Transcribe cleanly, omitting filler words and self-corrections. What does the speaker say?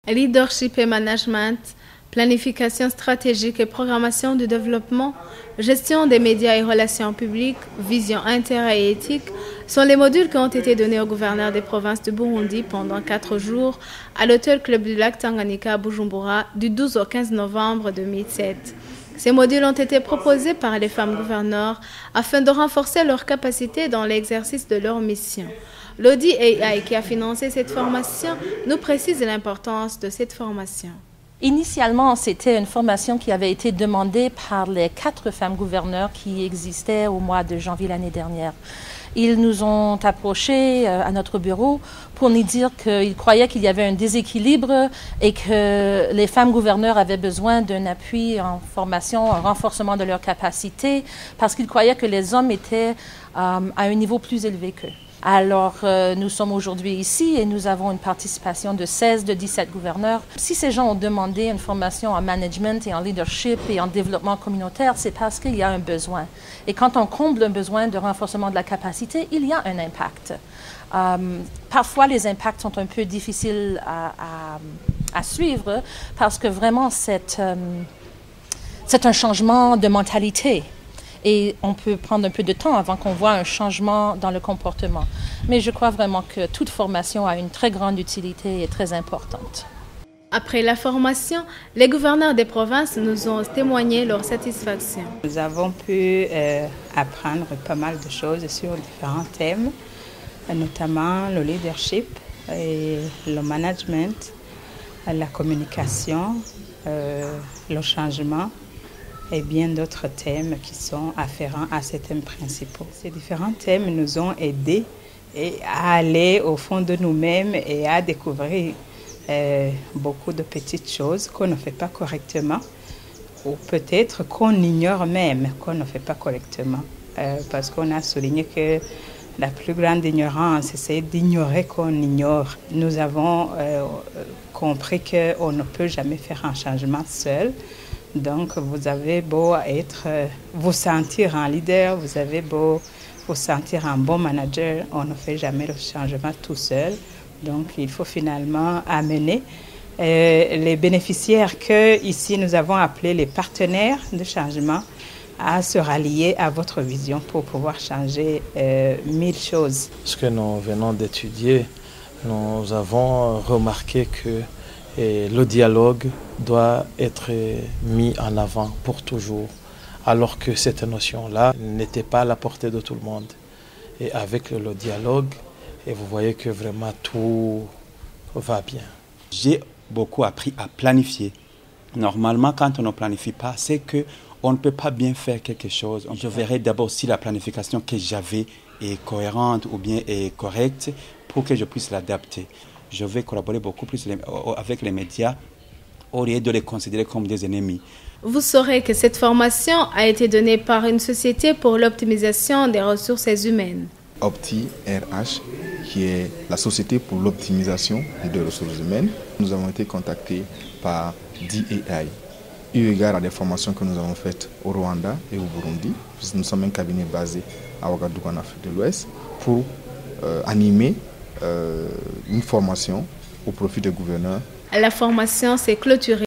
Leadership et management, planification stratégique et programmation du développement, gestion des médias et relations publiques, vision intérêt et éthique sont les modules qui ont été donnés au gouverneur des provinces du Burundi pendant 4 jours à l'Hôtel Club du Lac Tanganyika à Bujumbura du 12 au 15 novembre 2007. Ces modules ont été proposés par les femmes gouverneurs afin de renforcer leurs capacités dans l'exercice de leur mission. L'Audi AI qui a financé cette formation nous précise l'importance de cette formation. Initialement, c'était une formation qui avait été demandée par les 4 femmes gouverneurs qui existaient au mois de janvier l'année dernière. Ils nous ont approchés à notre bureau pour nous dire qu'ils croyaient qu'il y avait un déséquilibre et que les femmes gouverneurs avaient besoin d'un appui en formation, un renforcement de leurs capacités, parce qu'ils croyaient que les hommes étaient à un niveau plus élevé qu'eux. Alors, nous sommes aujourd'hui ici et nous avons une participation de 16 de 17 gouverneurs. Si ces gens ont demandé une formation en management et en leadership et en développement communautaire, c'est parce qu'il y a un besoin. Et quand on comble un besoin de renforcement de la capacité, il y a un impact. Parfois, les impacts sont un peu difficiles à suivre parce que vraiment, c'est un changement de mentalité. Et on peut prendre un peu de temps avant qu'on voit un changement dans le comportement. Mais je crois vraiment que toute formation a une très grande utilité et très importante. Après la formation, les gouverneurs des provinces nous ont témoigné leur satisfaction. Nous avons pu apprendre pas mal de choses sur différents thèmes, notamment le leadership, et le management, la communication, le changement, et bien d'autres thèmes qui sont afférents à ces thèmes principaux. Ces différents thèmes nous ont aidés à aller au fond de nous-mêmes et à découvrir beaucoup de petites choses qu'on ne fait pas correctement ou peut-être qu'on ignore même qu'on ne fait pas correctement. Parce qu'on a souligné que la plus grande ignorance, c'est d'ignorer qu'on ignore. Nous avons compris qu'on ne peut jamais faire un changement seul. Donc, vous avez beau vous sentir un leader, vous avez beau vous sentir un bon manager, on ne fait jamais le changement tout seul. Donc, il faut finalement amener les bénéficiaires que ici nous avons appelés les partenaires de changement à se rallier à votre vision pour pouvoir changer 1000 choses. Ce que nous venons d'étudier, nous avons remarqué que le dialogue doit être mis en avant pour toujours, alors que cette notion-là n'était pas à la portée de tout le monde. Et avec le dialogue, et vous voyez que vraiment tout va bien. J'ai beaucoup appris à planifier. Normalement, quand on ne planifie pas, c'est qu'on ne peut pas bien faire quelque chose. Je verrai d'abord si la planification que j'avais est cohérente ou bien est correcte pour que je puisse l'adapter. Je vais collaborer beaucoup plus avec les médias au lieu de les considérer comme des ennemis. Vous saurez que cette formation a été donnée par une société pour l'optimisation des ressources humaines. Opti RH, qui est la société pour l'optimisation des ressources humaines. Nous avons été contactés par DAI, eu égard à des formations que nous avons faites au Rwanda et au Burundi. Nous sommes un cabinet basé à Ouagadougou en Afrique de l'Ouest pour animer une formation au profit des gouverneurs. La formation s'est clôturée.